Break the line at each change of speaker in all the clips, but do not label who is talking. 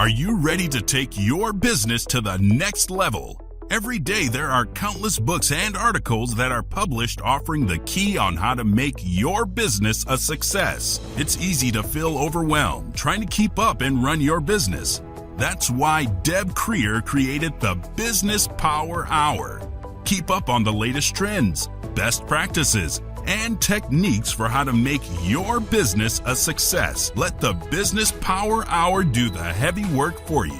Are you ready to take your business to the next level? Every day there are countless books and articles that are published offering the key on how to make your business a success. It's easy to feel overwhelmed trying to keep up and run your business. That's why Deb Creer created the Business Power Hour. Keep up on the latest trends, best practices, and techniques for how to make your business a success. Let the Business Power Hour do the heavy work for you.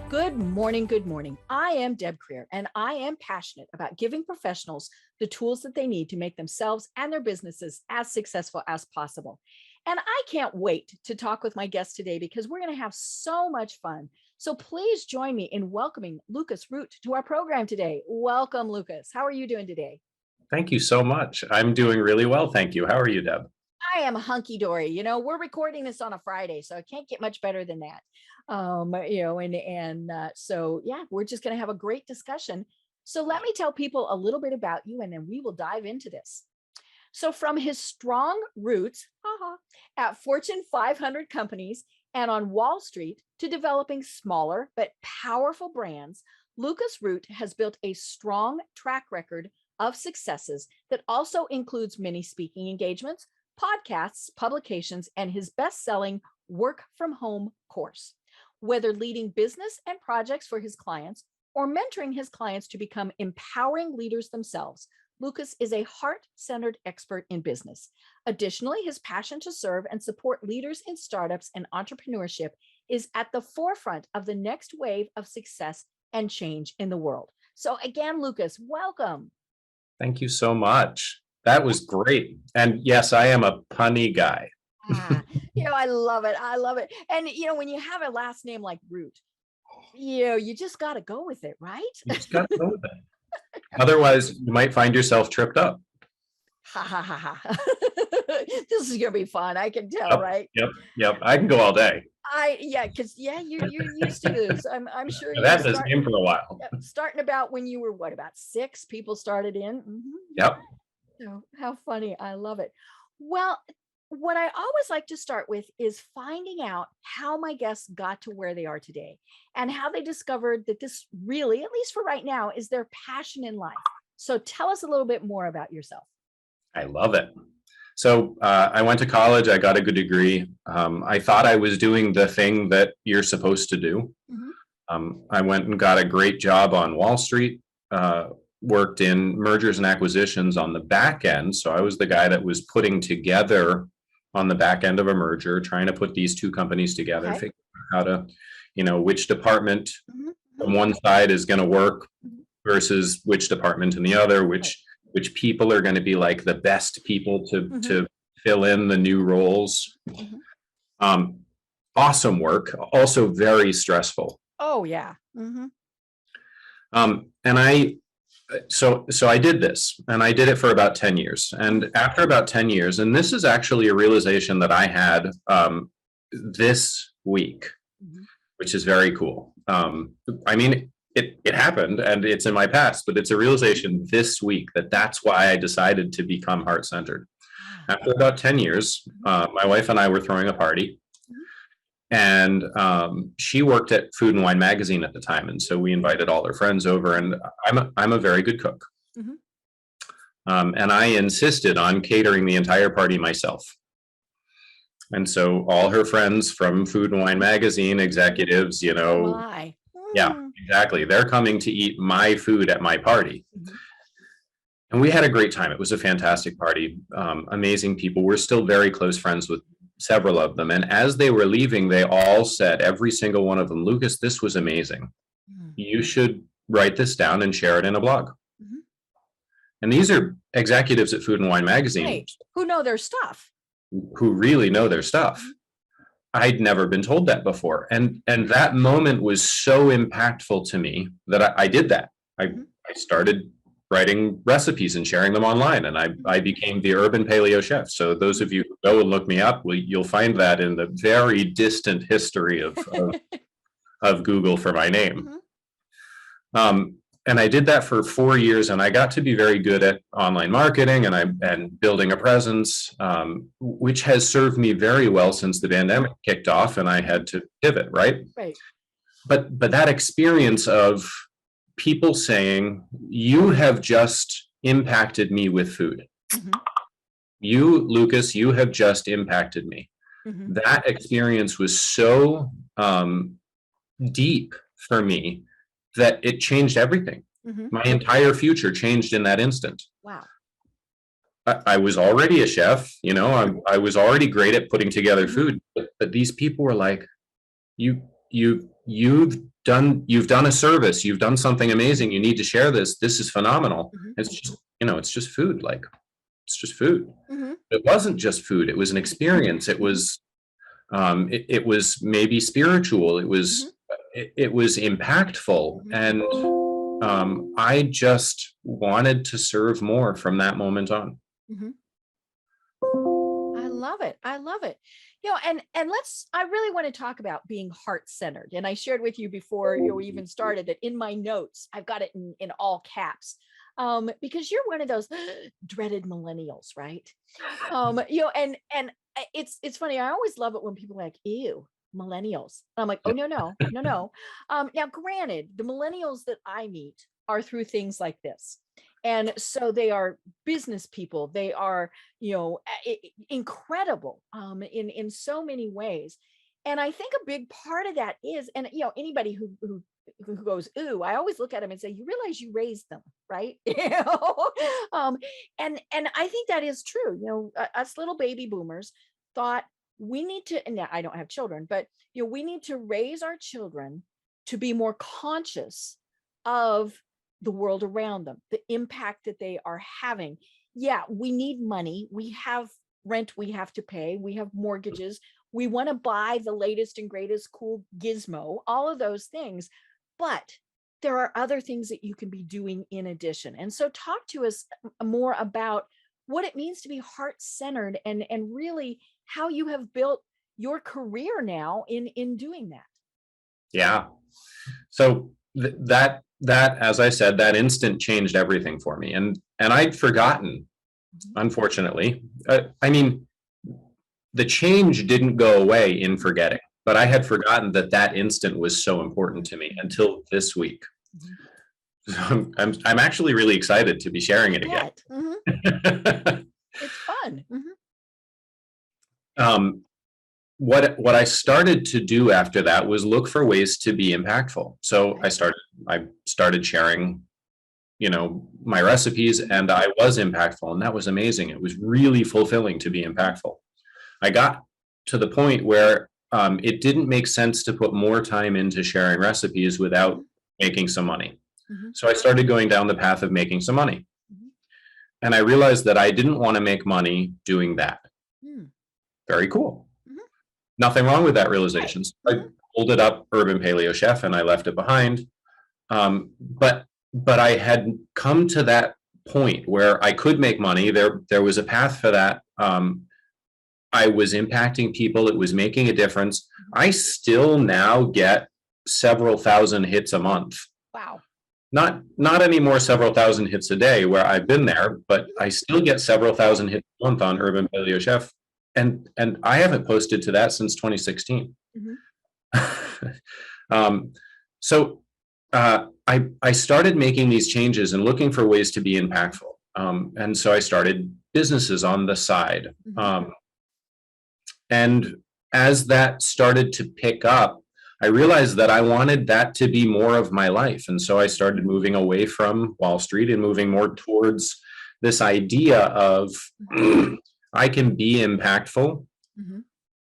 Good morning, good morning. I am Deb Creer, and I am passionate about giving professionals the tools that they need to make themselves and their businesses as successful as possible. And I can't wait to talk with my guest today because we're going to have so much fun. So please join me in welcoming Lucas Root to our program today. Welcome, Lucas. How are you doing today?
Thank you so much. I'm doing really well, thank you. How are you, Deb?
I am hunky-dory. You know, we're recording this on a Friday, so it can't get much better than that. So yeah, we're just going to have a great discussion. So let me tell people a little bit about you, and then we will dive into this. So from his strong roots at Fortune 500 companies and on Wall Street to developing smaller but powerful brands, Lucas Root has built a strong track record of successes that also includes many speaking engagements, podcasts, publications, and his best-selling Work From Home course. Whether leading business and projects for his clients or mentoring his clients to become empowering leaders themselves, Lucas is a heart-centered expert in business. Additionally, his passion to serve and support leaders in startups and entrepreneurship is at the forefront of the next wave of success and change in the world. So again, Lucas, welcome.
Thank you so much. That was great. And yes, I am a punny guy.
I love it. I love it. And, when you have a last name like Root, you just got to go with it, right?
You just got to go with it. Otherwise, you might find yourself tripped up.
Ha ha ha ha. This is going to be fun. I can tell, right?
Yep. I can go all day.
You're used to this. I'm sure
I've had this name for a while.
Starting about when you were, about 6 people started in? Mm-hmm.
Yep.
So how funny. I love it. Well, what I always like to start with is finding out how my guests got to where they are today and how they discovered that this really, at least for right now, is their passion in life. So tell us a little bit more about yourself.
I love it. So I went to college. I got a good degree. I thought I was doing the thing that you're supposed to do. Mm-hmm. I went and got a great job on Wall Street, worked in mergers and acquisitions on the back end. So I was the guy that was putting together on the back end of a merger, trying to put these two companies together, figure out how to, which department on one side is going to work versus which department in the other, which people are going to be like the best people to fill in the new roles. Awesome work, also very stressful.
Oh yeah.
So I did this, and I did it for about 10 years. And after about 10 years, and this is actually a realization that I had this week, which is very cool. It happened and it's in my past, but it's a realization this week that's why I decided to become heart-centered. After about 10 years, my wife and I were throwing a party. And she worked at Food and Wine magazine at the time, and so we invited all her friends over. And I'm a very good cook, and I insisted on catering the entire party myself. And so all her friends from Food and Wine magazine, executives, yeah, exactly. They're coming to eat my food at my party. And we had a great time. It was a fantastic party. Amazing people. We're still very close friends with several of them. And as they were leaving, they all said, every single one of them, Lucas, this was amazing. You should write this down and share it in a blog. And these are executives at Food and Wine magazine
who know their stuff,
who really know their stuff. I'd never been told that before. And that moment was so impactful to me that I did that. I started writing recipes and sharing them online. And I became the urban paleo chef. So those of you who go and look me up, you'll find that in the very distant history of Google for my name. and I did that for 4 years, and I got to be very good at online marketing and building a presence, which has served me very well since the pandemic kicked off and I had to pivot, right?
Right.
But that experience of people saying, you have just impacted me with food.
Mm-hmm.
You, Lucas, you have just impacted me.
Mm-hmm.
That experience was so deep for me that it changed everything.
Mm-hmm.
My entire future changed in that instant.
Wow.
I was already a chef, you know, I was already great at putting together food, but these people were like, you've done a service, you've done something amazing, you need to share this. This is phenomenal.
Mm-hmm.
It's just, you know, it's just food. Like, it's just food.
Mm-hmm.
It wasn't just food. It was an experience. It was, it was maybe spiritual. It was, it was impactful. And I just wanted to serve more from that moment on.
Mm-hmm. I love it. I love it. You know, and I really want to talk about being heart-centered. And I shared with you before we even started that in my notes, I've got it in all caps. Because you're one of those dreaded millennials, right? You know, and it's funny. I always love it when people are like, ew, millennials. And I'm like, oh, no. Now, granted, the millennials that I meet are through things like this. And so they are business people. They are, you know, incredible in so many ways. And I think a big part of that is, and, you know, anybody who goes, ooh, I always look at them and say, you realize you raised them, right? You know? And I think that is true. You know, us little baby boomers thought we need to, and now I don't have children, but, you know, we need to raise our children to be more conscious of the world around them, the impact that they are having. Yeah, we need money. We have rent we have to pay. We have mortgages. We want to buy the latest and greatest cool gizmo, all of those things. But there are other things that you can be doing in addition. And so talk to us more about what it means to be heart-centered and really how you have built your career now in doing that.
Yeah. So that, as I said, that instant changed everything for me. And I'd forgotten, unfortunately. I mean, the change didn't go away in forgetting, but I had forgotten that instant was so important to me until this week. So I'm actually really excited to be sharing it again.
It's fun.
What I started to do after that was look for ways to be impactful. So I started sharing, you know, my recipes, and I was impactful, and that was amazing. It was really fulfilling to be impactful. I got to the point where it didn't make sense to put more time into sharing recipes without making some money. So I started going down the path of making some money. And I realized that I didn't want to make money doing that. Very cool. Nothing wrong with that realization. So I folded up Urban Paleo Chef and I left it behind. But I had come to that point where I could make money. There was a path for that. I was impacting people. It was making a difference. I still now get several thousand hits a month.
Wow.
Not anymore several thousand hits a day where I've been there, but I still get several thousand hits a month on Urban Paleo Chef. And I haven't posted to that since 2016. So I started making these changes and looking for ways to be impactful. And so I started businesses on the side. And as that started to pick up, I realized that I wanted that to be more of my life. And so I started moving away from Wall Street and moving more towards this idea of I can be impactful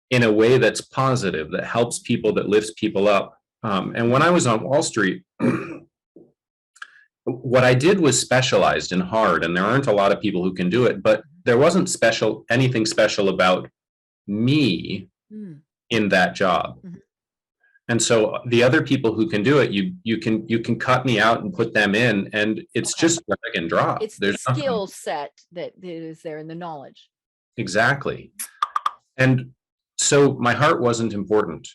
in a way that's positive, that helps people, that lifts people up. And when I was on Wall Street, what I did was specialized and hard, and there aren't a lot of people who can do it, but there wasn't anything special about me in that job. And so the other people who can do it, you can cut me out and put them in, and it's just drag and drop.
It's the skill set that is there and the knowledge.
Exactly. And so my heart wasn't important.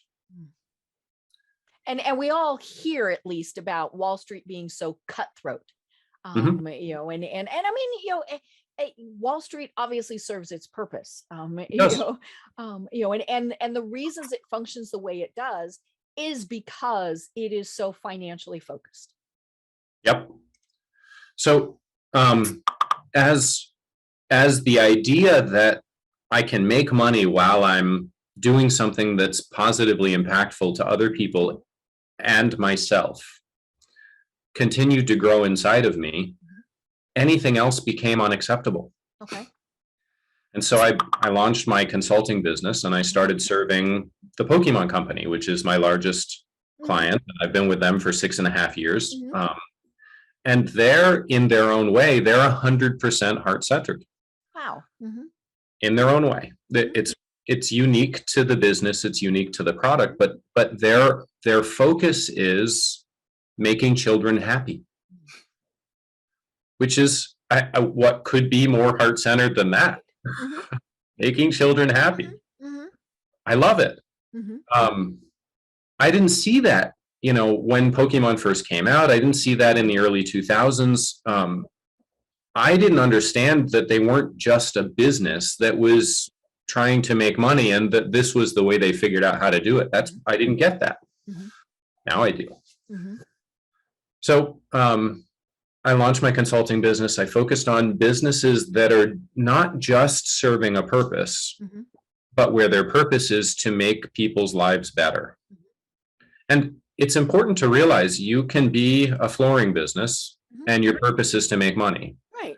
And we all hear at least about Wall Street being so cutthroat.
Mhm.
And I mean, Wall Street obviously serves its purpose.
It does.
And the reasons it functions the way it does is because it is so financially focused.
Yep. So, as the idea that I can make money while I'm doing something that's positively impactful to other people and myself continued to grow inside of me, anything else became unacceptable.
Okay.
And so I launched my consulting business, and I started serving the Pokemon company, which is my largest client. I've been with them for 6.5 years. And they're, in their own way, they're 100% heart-centered.
Wow.
In their own way. It's unique to the business, it's unique to the product, but their focus is making children happy, which is what could be more heart-centered than that. Making children happy. I love it. I didn't see that, when Pokemon first came out. I didn't see that in the early 2000s. I didn't understand that they weren't just a business that was trying to make money, and that this was the way they figured out how to do it. I didn't get that. Now I do. So I launched my consulting business. I focused on businesses that are not just serving a purpose, but where their purpose is to make people's lives better. And it's important to realize you can be a flooring business and your purpose is to make money.
Right.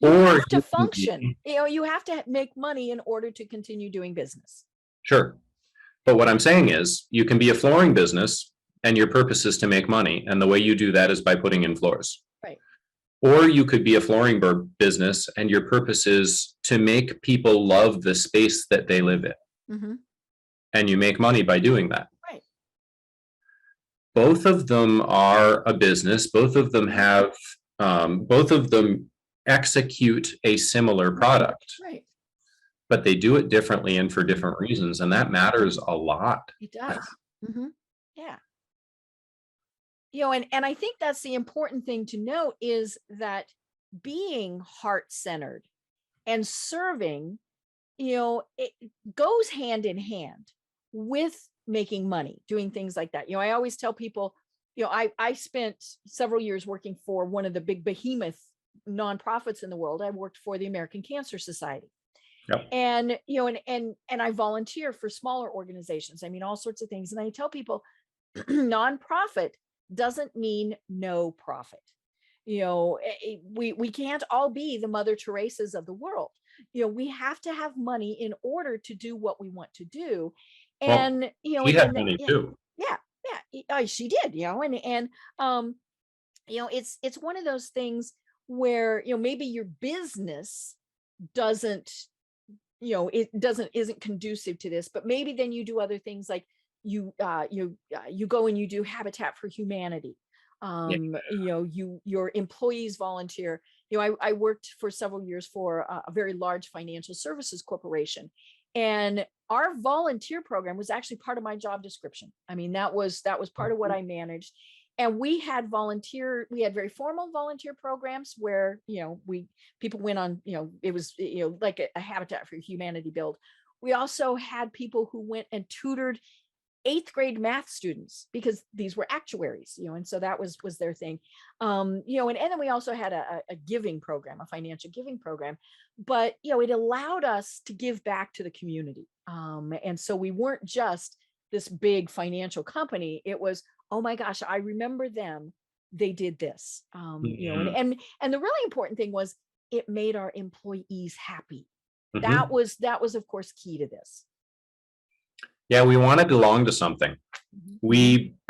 Or
You have to function. You have to make money in order to continue doing business.
Sure. But what I'm saying is you can be a flooring business and your purpose is to make money. And the way you do that is by putting in floors.
Right.
Or you could be a flooring business and your purpose is to make people love the space that they live in. And you make money by doing that.
Right.
Both of them are a business. Both of them execute a similar product.
Right.
But they do it differently and for different reasons. And that matters a lot.
It does. Yeah. And I think that's the important thing to note, is that being heart-centered and serving, it goes hand in hand with making money, doing things like that. I always tell people, I spent several years working for one of the big behemoth nonprofits in the world. I worked for the American Cancer Society.
Yep.
And, and I volunteer for smaller organizations. I mean, all sorts of things. And I tell people, nonprofit doesn't mean no profit. We can't all be the Mother Teresas of the world. We have to have money in order to do what we want to do. And,
she had money too.
Yeah, she did, it's one of those things where, maybe your business isn't conducive to this, but maybe then you do other things, like you go and you do Habitat for Humanity. Your employees volunteer. I worked for several years for a very large financial services corporation, and our volunteer program was actually part of my job description. I mean, that was part of what I managed. And we had very formal volunteer programs where, people went on, it was, like a Habitat for Humanity build. We also had people who went and tutored 8th grade math students, because these were actuaries, and so that was their thing. And then we also had a giving program, a financial giving program, but, it allowed us to give back to the community. And so we weren't just this big financial company. It was, oh my gosh, I remember them. They did this, and the really important thing was it made our employees happy. That was of course key to this.
Yeah, we want to belong to something.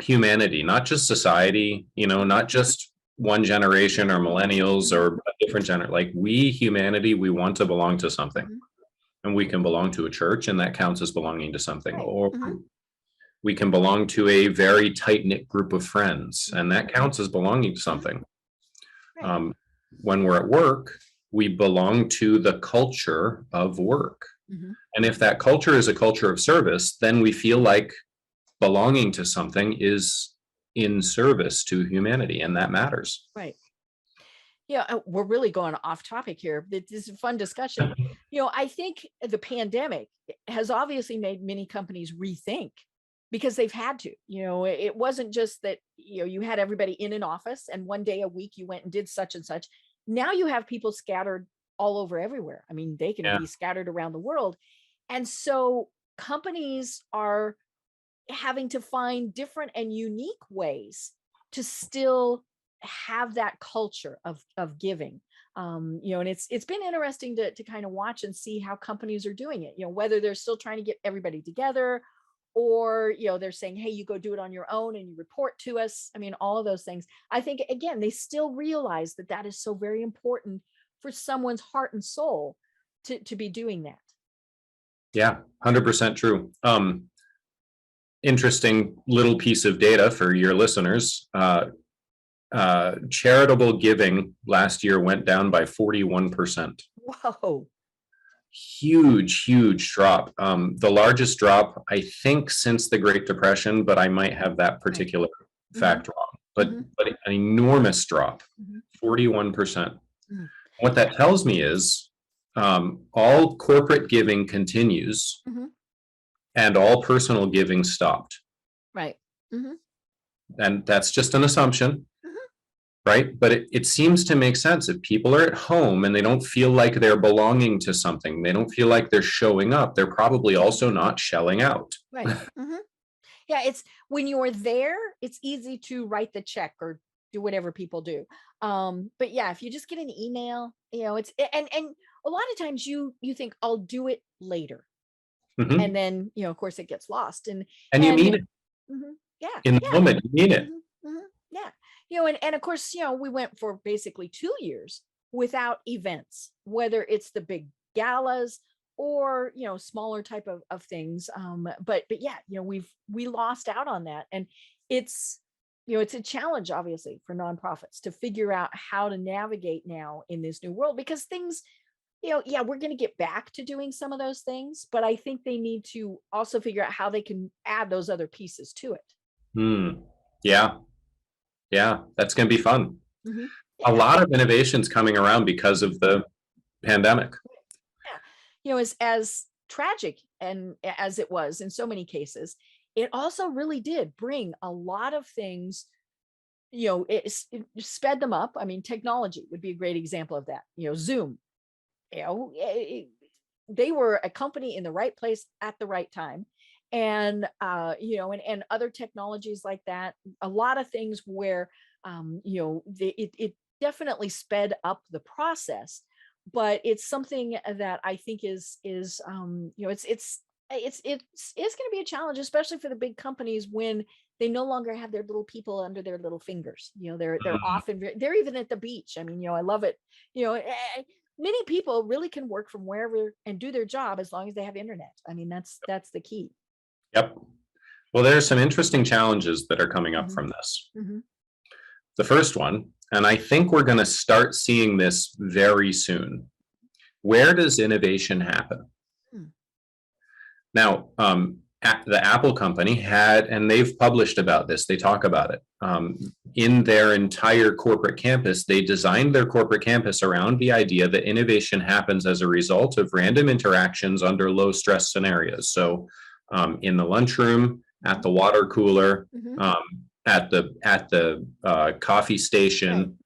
Humanity, not just society, not just one generation or millennials or a different generation. Like humanity, we want to belong to something. And we can belong to a church, and that counts as belonging to something. Right. Or we can belong to a very tight-knit group of friends, and that counts as belonging to something. Right. When we're at work, we belong to the culture of work. And if that culture is a culture of service, then we feel like belonging to something is in service to humanity, and that matters.
Right. Yeah, we're really going off topic here. This is a fun discussion. I think the pandemic has obviously made many companies rethink because they've had to. It wasn't just that, you had everybody in an office and one day a week you went and did such and such. Now you have people scattered all over everywhere. I mean, they can
Yeah.
be scattered around the world. And so companies are having to find different and unique ways to still have that culture of giving. And it's been interesting to kind of watch and see how companies are doing it, whether they're still trying to get everybody together, or they're saying, hey, you go do it on your own and you report to us. I mean, all of those things. I think, again, they still realize that is so very important for someone's heart and soul to be doing that.
Yeah, 100% true. Interesting little piece of data for your listeners. Charitable giving last year went down by 41%.
Whoa.
Huge drop. The largest drop, I think, since the Great Depression, but I might have that particular fact wrong. But an enormous drop, 41%. What that tells me is all corporate giving continues and all personal giving stopped.
Right.
And that's just an assumption. Right? But it seems to make sense. If people are at home and they don't feel like they're belonging to something, they don't feel like they're showing up, they're probably also not shelling out.
Right. Yeah, it's when you're there, it's easy to write the check or do whatever people do. But yeah, if you just get an email, it's and a lot of times you think I'll do it later. And then, of course it gets lost. And
you mean it.
Yeah.
In the moment, you mean it.
Yeah. And of course, we went for basically 2 years without events, whether it's the big galas or, smaller type of things. But yeah, we lost out on that. And it's a challenge, obviously, for nonprofits to figure out how to navigate now in this new world, because things, yeah, we're going to get back to doing some of those things, but I think they need to also figure out how they can add those other pieces to it.
Yeah, that's going to be fun.
Yeah.
A lot of innovations coming around because of the pandemic.
Yeah. As tragic and as it was in so many cases, it also really did bring a lot of things, it sped them up. I mean, technology would be a great example of that. Zoom, they were a company in the right place at the right time. And and other technologies like that, a lot of things where it definitely sped up the process, but it's something that I think is it's going to be a challenge, especially for the big companies when they no longer have their little people under their little fingers. They're often, they're even at the beach. I mean, I love it. Many people really can work from wherever and do their job as long as they have internet. I mean, that's the key.
Yep. Well, there are some interesting challenges that are coming up from this. The first one, and I think we're going to start seeing this very soon. Where does innovation happen? Now, the Apple company had, and they've published about this, they talk about it, in their entire corporate campus. They designed their corporate campus around the idea that innovation happens as a result of random interactions under low stress scenarios. So in the lunchroom, at the water cooler, at the coffee station.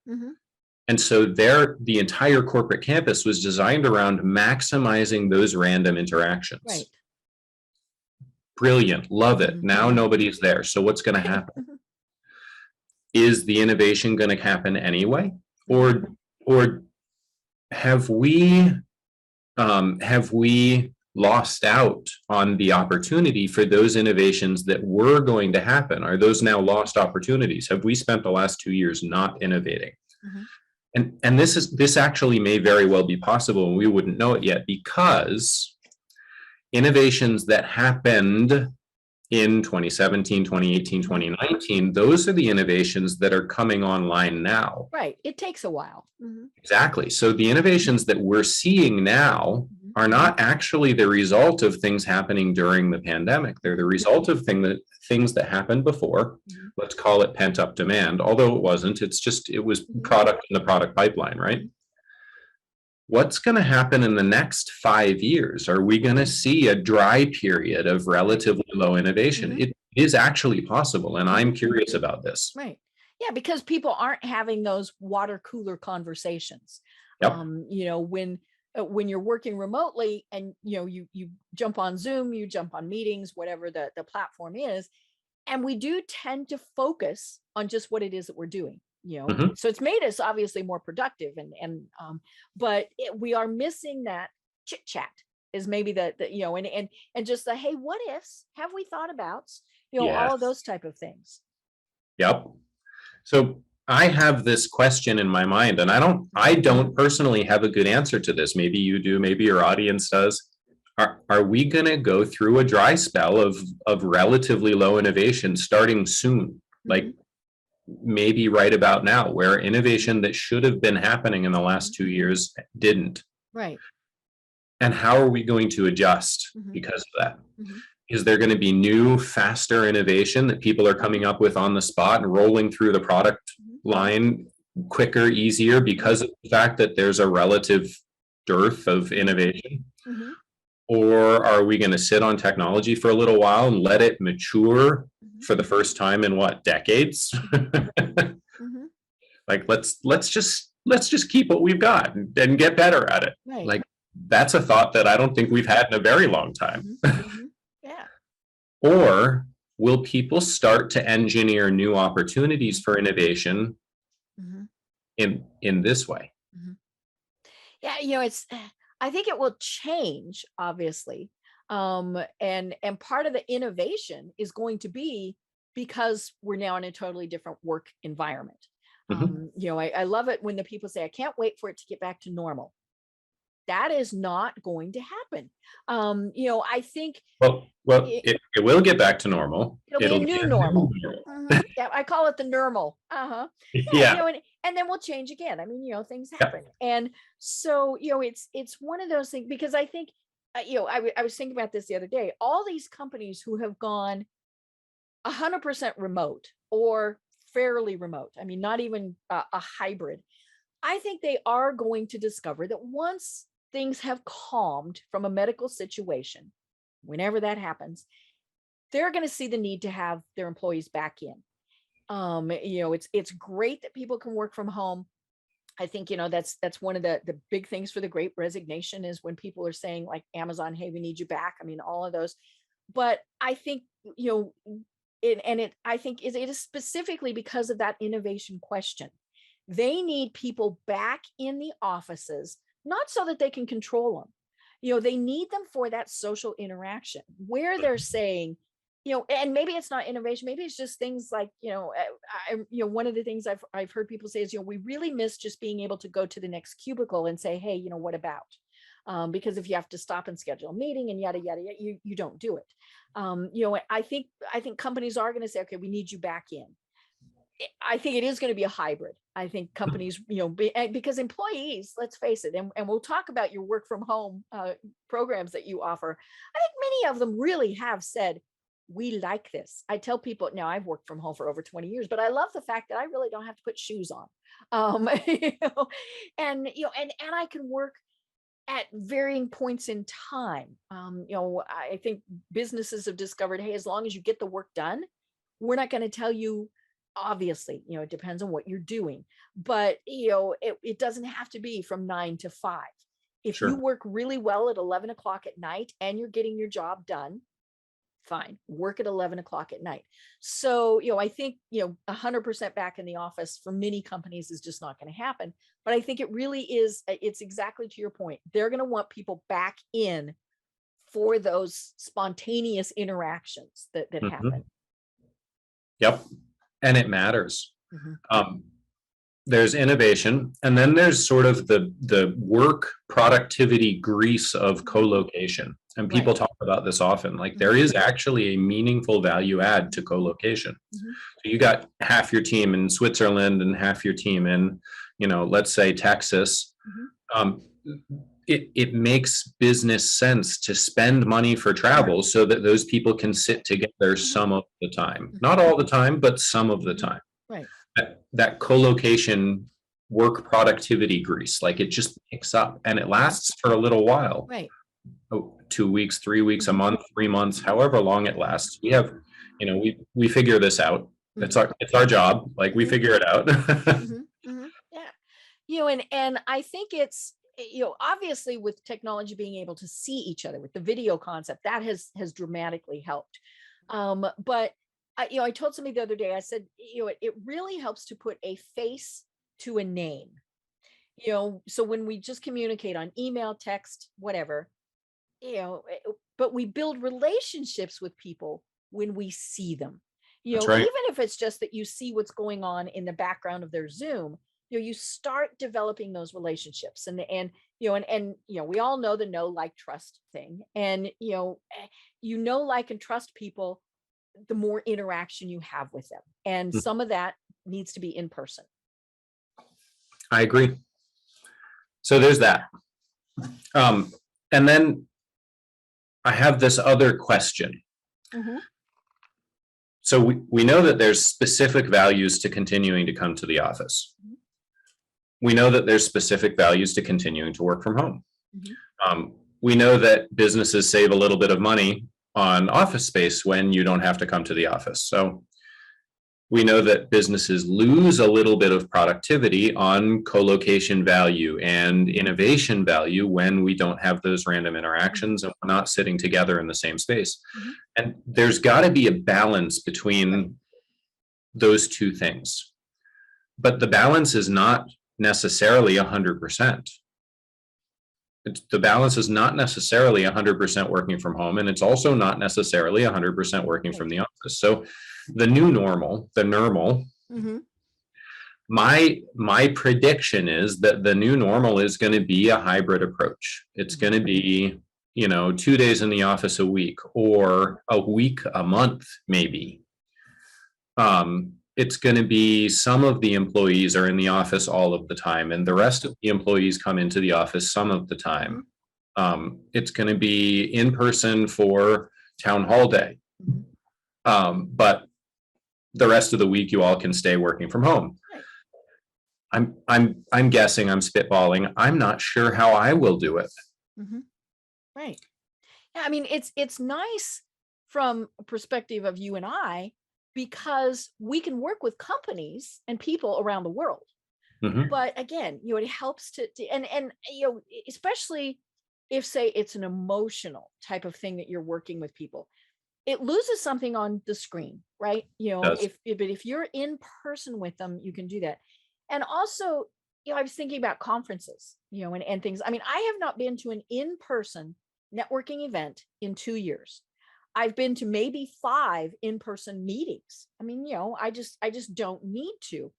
And so the entire corporate campus was designed around maximizing those random interactions.
Right.
Brilliant. Love it. Now nobody's there. So what's going to happen? Is the innovation going to happen anyway? Or have we lost out on the opportunity for those innovations that were going to happen? Are those now lost opportunities? Have we spent the last 2 years not innovating? And this actually may very well be possible, and we wouldn't know it yet, because innovations that happened in 2017, 2018, 2019, those are the innovations that are coming online now.
Right. It takes a while.
Exactly. So the innovations that we're seeing now are not actually the result of things happening during the pandemic. They're the result of things that happened before. Let's call it pent-up demand, although it wasn't. It was product in the product pipeline, right? What's going to happen in the next 5 years? Are we going to see a dry period of relatively low innovation? It is actually possible, and I'm curious about this.
Right. Yeah, because people aren't having those water cooler conversations.
Yep.
When you're working remotely and you jump on Zoom, you jump on meetings, whatever the platform is, and we do tend to focus on just what it is that we're doing. So it's made us obviously more productive, but we are missing that chit chat. Is maybe and just the hey, what ifs? Have we thought about all of those type of things?
Yep. So I have this question in my mind, and I don't personally have a good answer to this. Maybe you do, maybe your audience does. Are we going to go through a dry spell of relatively low innovation starting soon? Like maybe right about now, where innovation that should have been happening in the last 2 years didn't.
Right.
And how are we going to adjust because of that? Is there going to be new, faster innovation that people are coming up with on the spot and rolling through the product line quicker, easier because of the fact that there's a relative dearth of innovation? Or are we going to sit on technology for a little while and let it mature for the first time in decades? Like let's just keep what we've got and get better at it.
Right.
Like that's a thought that I don't think we've had in a very long time.
Yeah.
Or will people start to engineer new opportunities for innovation in this way?
Yeah, I think it will change, obviously. And part of the innovation is going to be because we're now in a totally different work environment. I love it when the people say, I can't wait for it to get back to normal. That is not going to happen. I think
it will get back to normal.
It'll be a new normal. Yeah, I call it the normal.
Yeah.
And then we'll change again. I mean, things happen. And so, it's one of those things, because I think, I was thinking about this the other day, all these companies who have gone 100% remote or fairly remote, I mean, not even a hybrid, I think they are going to discover that once things have calmed from a medical situation, whenever that happens, they're going to see the need to have their employees back in. It's great that people can work from home. I think, that's one of the big things for the Great Resignation is when people are saying, like Amazon, hey, we need you back. I mean, all of those. But I think, I think it is specifically because of that innovation question. They need people back in the offices, not so that they can control them. They need them for that social interaction where they're saying, and maybe it's not innovation, maybe it's just things like, one of the things I've heard people say is, we really miss just being able to go to the next cubicle and say, hey, what about? Because if you have to stop and schedule a meeting and yada, yada, yada, you don't do it. I think companies are going to say, okay, we need you back in. I think it is going to be a hybrid. I think companies, because employees, let's face it, and we'll talk about your work from home programs that you offer. I think many of them really have said, we like this. I tell people now, I've worked from home for over 20 years, but I love the fact that I really don't have to put shoes on. And I can work at varying points in time. I think businesses have discovered, hey, as long as you get the work done, we're not going to tell you, obviously, it depends on what you're doing, but it doesn't have to be from 9 to 5. If you work really well at 11 o'clock at night and you're getting your job done, fine, work at 11 o'clock at night. So, I think, 100% back in the office for many companies is just not going to happen. But I think it really is, it's exactly to your point. They're going to want people back in for those spontaneous interactions that happen.
Yep. And it matters. There's innovation, and then there's sort of the work productivity grease of co-location. And people talk about this often. Like there is actually a meaningful value add to co-location. So you got half your team in Switzerland and half your team in, let's say Texas. it makes business sense to spend money for travel so that those people can sit together some of the time. Not all the time, but some of the time.
Right.
That co-location work productivity grease, like it just picks up and it lasts for a little while.
Right.
2 weeks, 3 weeks, a month, 3 months, however long it lasts. We have, we figure this out. It's our job. Like we figure it out.
Yeah. And I think it's, obviously with technology being able to see each other with the video concept, that has dramatically helped. But I told somebody the other day, I said, it really helps to put a face to a name, so when we just communicate on email, text, whatever, but we build relationships with people when we see them,
That's right.
even if it's just that you see what's going on in the background of their Zoom, you start developing those relationships and we all know the know, like, trust thing. And, like, and trust people, the more interaction you have with them. And some of that needs to be in person.
I agree. So there's that. And then I have this other question. So we know that there's specific values to continuing to come to the office. We know that there's specific values to continuing to work from home. We know that businesses save a little bit of money on office space when you don't have to come to the office. So we know that businesses lose a little bit of productivity on co-location value and innovation value when we don't have those random interactions and we're not sitting together in the same space. And there's got to be a balance between those two things. But the balance is not necessarily 100%. The balance is not necessarily 100% working from home, and it's also not necessarily 100% working from the office. So the new normal, the normal, my prediction is that the new normal is going to be a hybrid approach. It's going to be, 2 days in the office a week, or a week a month, maybe. It's going to be some of the employees are in the office all of the time, and the rest of the employees come into the office some of the time. It's going to be in person for town hall day. But the rest of the week, you all can stay working from home. I'm guessing, I'm spitballing. I'm not sure how I will do it.
Right. Yeah. I mean, it's nice from a perspective of you and I, because we can work with companies and people around the world. But again, it helps to and especially if, say, it's an emotional type of thing that you're working with people, it loses something on the screen, right? If you're in person with them, you can do that. And also, I was thinking about conferences, and things. I mean, I have not been to an in-person networking event in 2 years. I've been to maybe 5 in-person meetings. I mean, I just don't need to.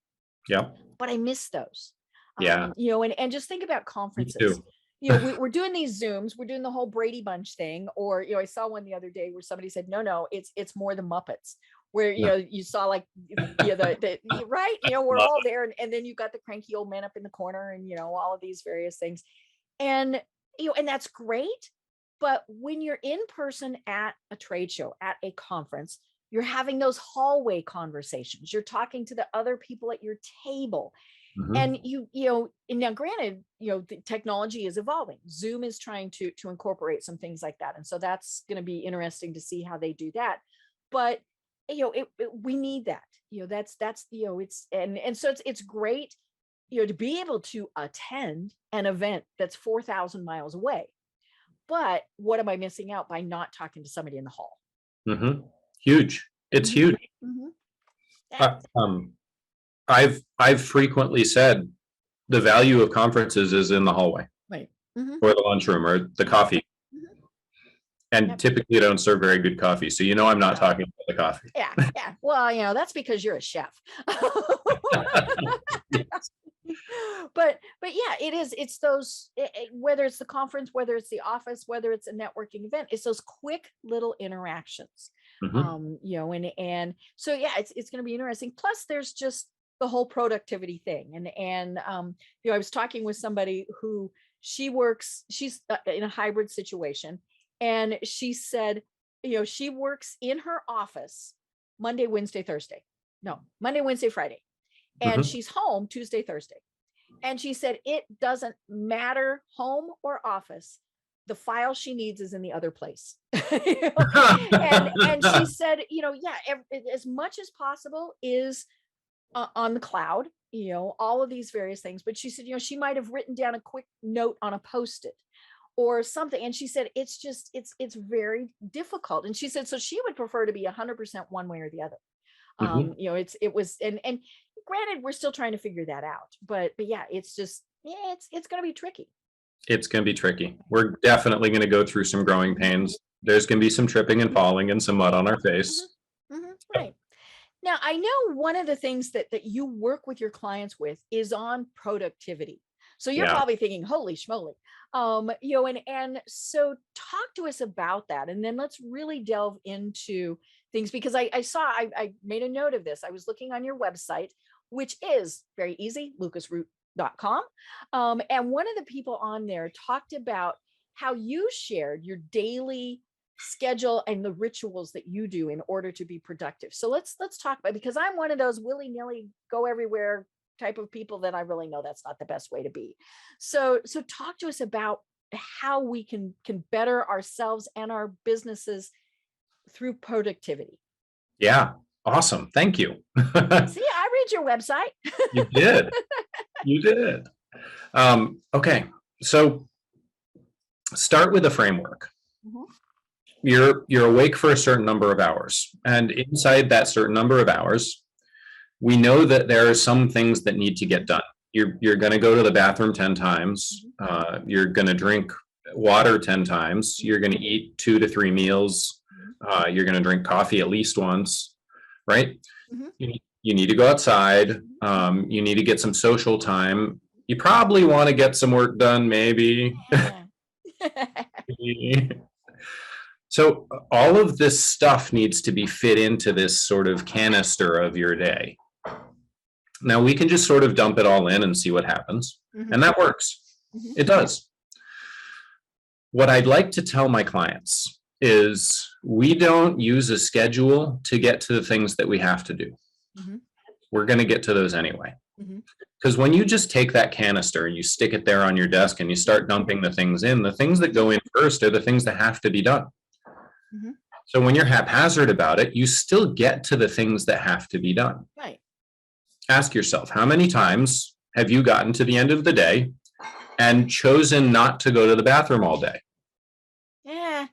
Yeah.
But I miss those.
Yeah.
And just think about conferences. We're doing these Zooms, we're doing the whole Brady Bunch thing, or, I saw one the other day where somebody said, no, it's more the Muppets, where, you saw like, the right, we're all there. And then you got the cranky old man up in the corner and, all of these various things. And, and that's great. But when you're in person at a trade show, at a conference, you're having those hallway conversations. You're talking to the other people at your table. And and now granted, the technology is evolving. Zoom is trying to incorporate some things like that. And so that's going to be interesting to see how they do that. But, we need that, that's, it's, and so it's great, to be able to attend an event that's 4,000 miles away. But what am I missing out by not talking to somebody in the hall?
Huge. It's huge. I've frequently said the value of conferences is in the hallway,
right,
or the lunchroom, or the coffee. And typically, don't serve very good coffee, so I'm not talking about the coffee.
Yeah. Well, that's because you're a chef. But yeah, it is. It's those, whether it's the conference, whether it's the office, whether it's a networking event, it's those quick little interactions. And so yeah, it's going to be interesting. Plus, there's just the whole productivity thing, and I was talking with somebody who she's in a hybrid situation. And she said, she works in her office Monday, Wednesday, Thursday. No, Monday, Wednesday, Friday. And she's home Tuesday, Thursday. And she said, it doesn't matter home or office. The file she needs is in the other place. And she said, as much as possible is on the cloud, all of these various things. But she said, she might have written down a quick note on a Post-it or something. And she said, it's very difficult. And she said, so she would prefer to be 100% one way or the other. It was, and granted, we're still trying to figure that out, but yeah, it's going to be tricky.
It's going to be tricky. We're definitely going to go through some growing pains. There's going to be some tripping and falling and some mud on our face.
Right. Now, I know one of the things that you work with your clients with is on productivity. So you're probably thinking, holy schmoly. And so talk to us about that. And then let's really delve into things, because I made a note of this. I was looking on your website, which is very easy, lucasroot.com. And one of the people on there talked about how you shared your daily schedule and the rituals that you do in order to be productive. So let's talk about, because I'm one of those willy-nilly go everywhere type of people that I really know that's not the best way to be. So talk to us about how we can better ourselves and our businesses through productivity.
Yeah. Awesome. Thank you.
See, I read your website.
You did. You did. Okay. So start with a framework. You're awake for a certain number of hours. And inside that certain number of hours, we know that there are some things that need to get done. You're going to go to the bathroom 10 times. You're going to drink water 10 times. You're going to eat 2 to 3 meals. You're going to drink coffee at least once, right? You need to go outside. You need to get some social time. You probably want to get some work done, maybe. So all of this stuff needs to be fit into this sort of canister of your day. Now we can just sort of dump it all in and see what happens. And that works. It does. What I'd like to tell my clients is we don't use a schedule to get to the things that we have to do. We're going to get to those anyway. Because when you just take that canister and you stick it there on your desk and you start dumping the things that go in first are the things that have to be done. So when you're haphazard about it, you still get to the things that have to be done.
Right.
Ask yourself, how many times have you gotten to the end of the day and chosen not to go to the bathroom all day?
Yeah,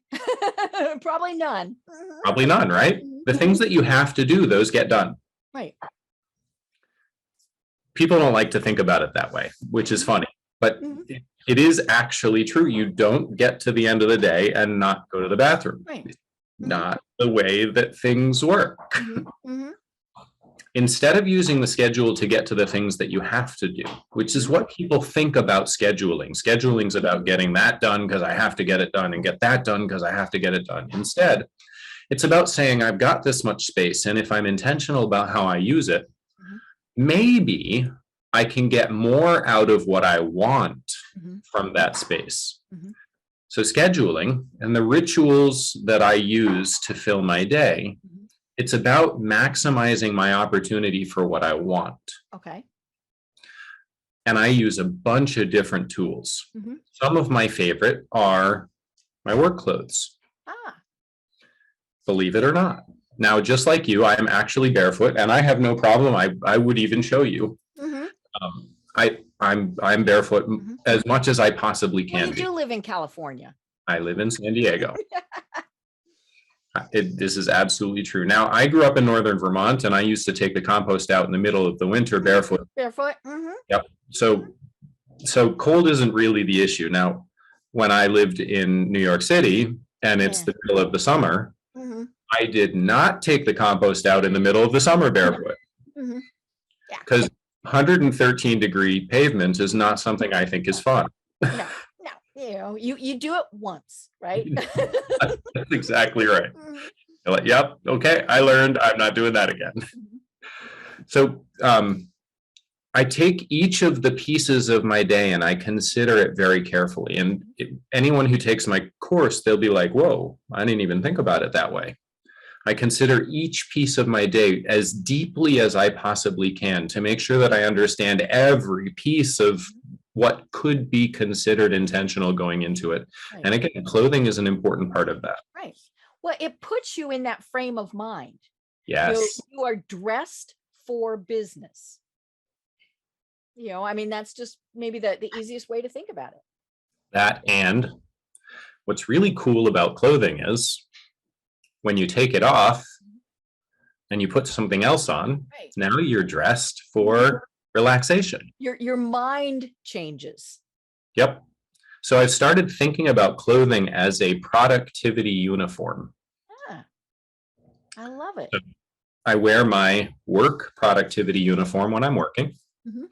probably none.
Probably none, right? The things that you have to do, those get done.
Right.
People don't like to think about it that way, which is funny, but it is actually true. You don't get to the end of the day and not go to the bathroom.
Right.
Not the way that things work. Instead of using the schedule to get to the things that you have to do, which is what people think about scheduling. Scheduling's about getting that done because I have to get it done and get that done because I have to get it done. Instead, it's about saying I've got this much space, and if I'm intentional about how I use it, maybe I can get more out of what I want from that space. So scheduling and the rituals that I use to fill my day, it's about maximizing my opportunity for what I want.
Okay.
And I use a bunch of different tools. Some of my favorite are my work clothes. Believe it or not. Now, just like you, I am actually barefoot, and I have no problem. I would even show you. I'm barefoot as much as I possibly can.
Well, you do live in California.
I live in San Diego. This is absolutely true. Now, I grew up in northern Vermont, and I used to take the compost out in the middle of the winter barefoot.
Barefoot.
Yep. So cold isn't really the issue. Now, when I lived in New York City, and it's the middle of the summer, I did not take the compost out in the middle of the summer barefoot. Because 113-degree pavement is not something I think is fun.
No, you do it once, right?
That's exactly right. You're like, yep, okay, I learned. I'm not doing that again. So I take each of the pieces of my day and I consider it very carefully. And anyone who takes my course, they'll be like, whoa, I didn't even think about it that way. I consider each piece of my day as deeply as I possibly can to make sure that I understand every piece of what could be considered intentional going into it.
Right.
And again, clothing is an important part of that.
Right. Well, it puts you in that frame of mind.
Yes.
You are dressed for business. I mean, that's just maybe the easiest way to think about it.
That, and what's really cool about clothing is when you take it off and you put something else on,
Right.
now you're dressed for relaxation.
Your mind changes.
Yep. So I've started thinking about clothing as a productivity uniform.
Ah, I love it.
I wear my work productivity uniform when I'm working.
Mm-hmm.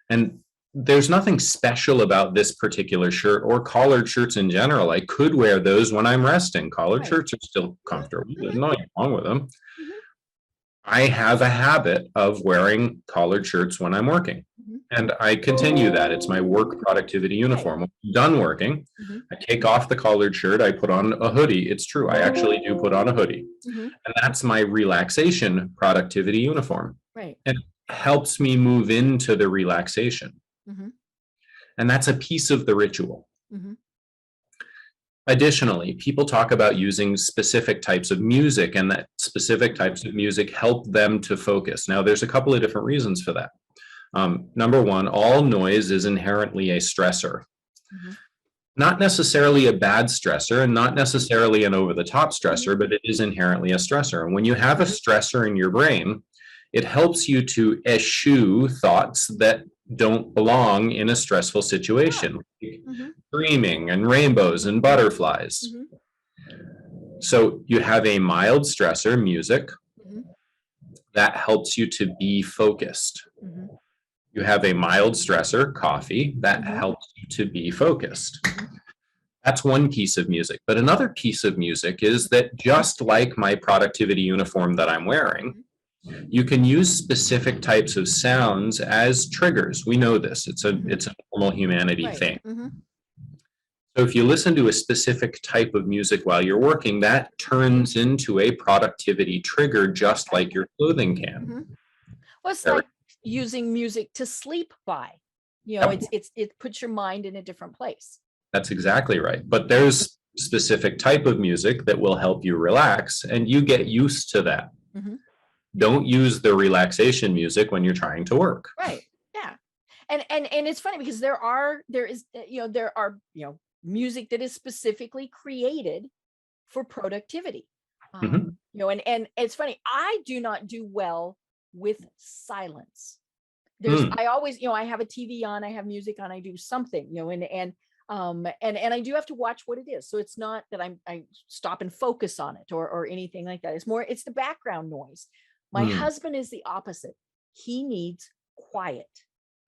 And there's nothing special about this particular shirt or collared shirts in general. I could wear those when I'm resting. Collared
Right.
shirts are still comfortable. There's nothing wrong with them.
Mm-hmm.
I have a habit of wearing collared shirts when I'm working.
Mm-hmm.
And I continue that. It's my work productivity uniform. When I'm done working,
Mm-hmm.
I take off the collared shirt, I put on a hoodie. It's true. I actually do put on a hoodie.
Mm-hmm.
And that's my relaxation productivity uniform.
Right.
And it helps me move into the relaxation.
Mm-hmm.
And that's a piece of the ritual.
Mm-hmm.
Additionally, people talk about using specific types of music and that specific types of music help them to focus. Now, there's a couple of different reasons for that. Number one, all noise is inherently a stressor.
Mm-hmm.
Not necessarily a bad stressor and not necessarily an over-the-top stressor, but it is inherently a stressor. And when you have a stressor in your brain, it helps you to eschew thoughts that don't belong in a stressful situation.
Mm-hmm.
Dreaming and rainbows and butterflies.
Mm-hmm.
So you have a mild stressor, music,
Mm-hmm.
that helps you to be focused.
Mm-hmm.
You have a mild stressor, coffee, that
Mhm.
helps you to be focused. That's one piece of music. But another piece of music is that just like my productivity uniform that I'm wearing, you can use specific types of sounds as triggers. We know this. It's a normal humanity
Right.
thing.
Mm-hmm.
So if you listen to a specific type of music while you're working, that turns into a productivity trigger just like your clothing can.
Mm-hmm. Well, it's
Very-
like using music to sleep by.
Yep.
It puts your mind in a different place.
That's exactly right. But there's specific type of music that will help you relax, and you get used to that.
Mhm.
Don't use the relaxation music when you're trying to work.
Right. Yeah. And it's funny because there are music that is specifically created for productivity.
Mhm.
And it's funny, I do not do well with silence.
Hmm.
I always, I have a TV on, I have music on, I do something, and I do have to watch what it is. So it's not that I stop and focus on it or anything like that. It's the background noise. My husband is the opposite. He needs quiet.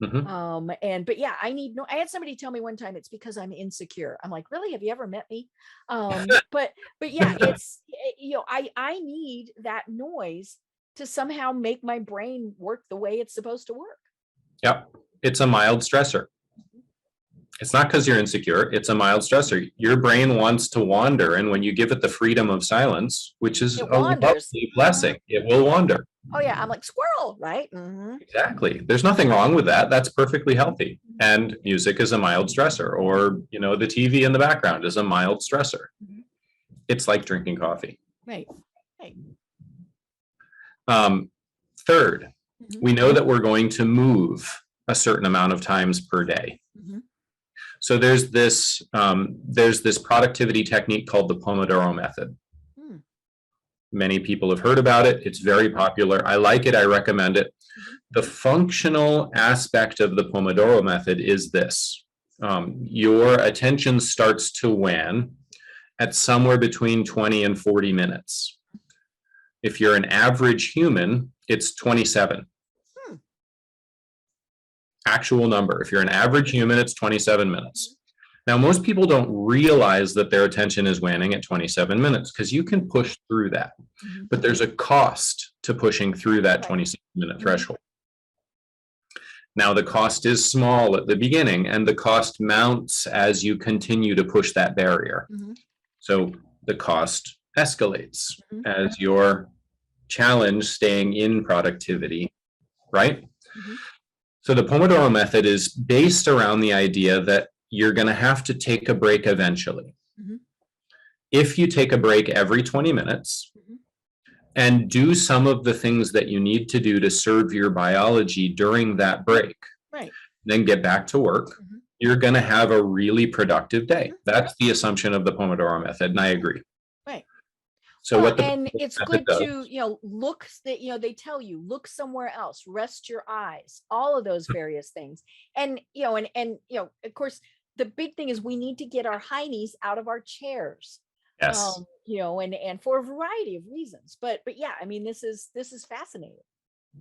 Mhm.
But yeah, I had somebody tell me one time it's because I'm insecure. I'm like, really? Have you ever met me? But yeah, it's, I need that noise to somehow make my brain work the way it's supposed to work.
Yep. It's a mild stressor. It's not because you're insecure. It's a mild stressor. Your brain wants to wander. And when you give it the freedom of silence, which is
It
a
wanders.
lovely blessing, it will wander.
Oh yeah, I'm like squirrel, right? Mm-hmm.
Exactly. There's nothing wrong with that. That's perfectly healthy. And music is a mild stressor, or, the TV in the background is a mild stressor.
Mhm.
It's like drinking coffee.
Right.
Third,
Mhm.
we know that we're going to move a certain amount of times per day.
Mhm.
So there's this productivity technique called the Pomodoro Method.
Hmm.
Many people have heard about it. It's very popular. I like it. I recommend it. The functional aspect of the Pomodoro Method is this. Your attention starts to wane at somewhere between 20 and 40 minutes. If you're an average human, it's 27. Actual number. If you're an average human, it's 27 minutes. Now, most people don't realize that their attention is waning at 27 minutes because you can push through that.
Mhm.
But there's a cost to pushing through that
Right.
27-minute
Mhm.
threshold. Now the cost is small at the beginning, and the cost mounts as you continue to push that barrier. So the cost escalates as your challenge staying in productivity, right? So the Pomodoro method is based around the idea that you're going to have to take a break eventually. If you take a break every 20 minutes and do some of the things that you need to do to serve your biology during that break, then get back to work, you're going to have a really productive day. That's the assumption of the Pomodoro method, and I agree. So
well,
what the
and it's good
does,
to, look that, they tell you, look somewhere else, rest your eyes, all of those various things. And, of course, the big thing is we need to get our heinies out of our chairs.
Yes.
And for a variety of reasons. But yeah, I mean, this is fascinating.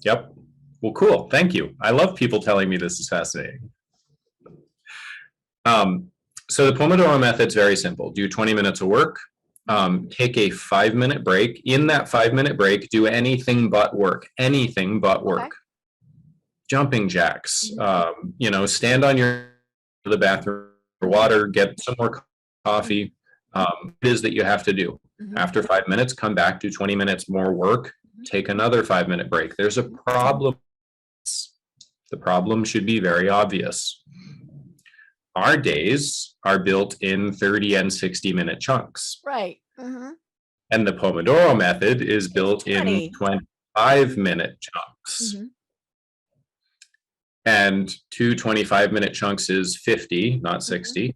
Yep. Well, cool. Thank you. I love people telling me this is fascinating. So the Pomodoro method is very simple. Do 20 minutes of work. Take a 5-minute break. In that 5-minute break, do anything but work. Anything but work. Okay. Jumping jacks. Stand on the bathroom for water. Get some more coffee. It is that you have to do. After 5 minutes, come back, do 20 minutes more work. Take another 5-minute break. There's a problem. The problem should be very obvious. Our days are built in 30 and 60-minute chunks.
Right.
And the Pomodoro method is built in 25-minute chunks. And 2 25-minute chunks is 50, not 60.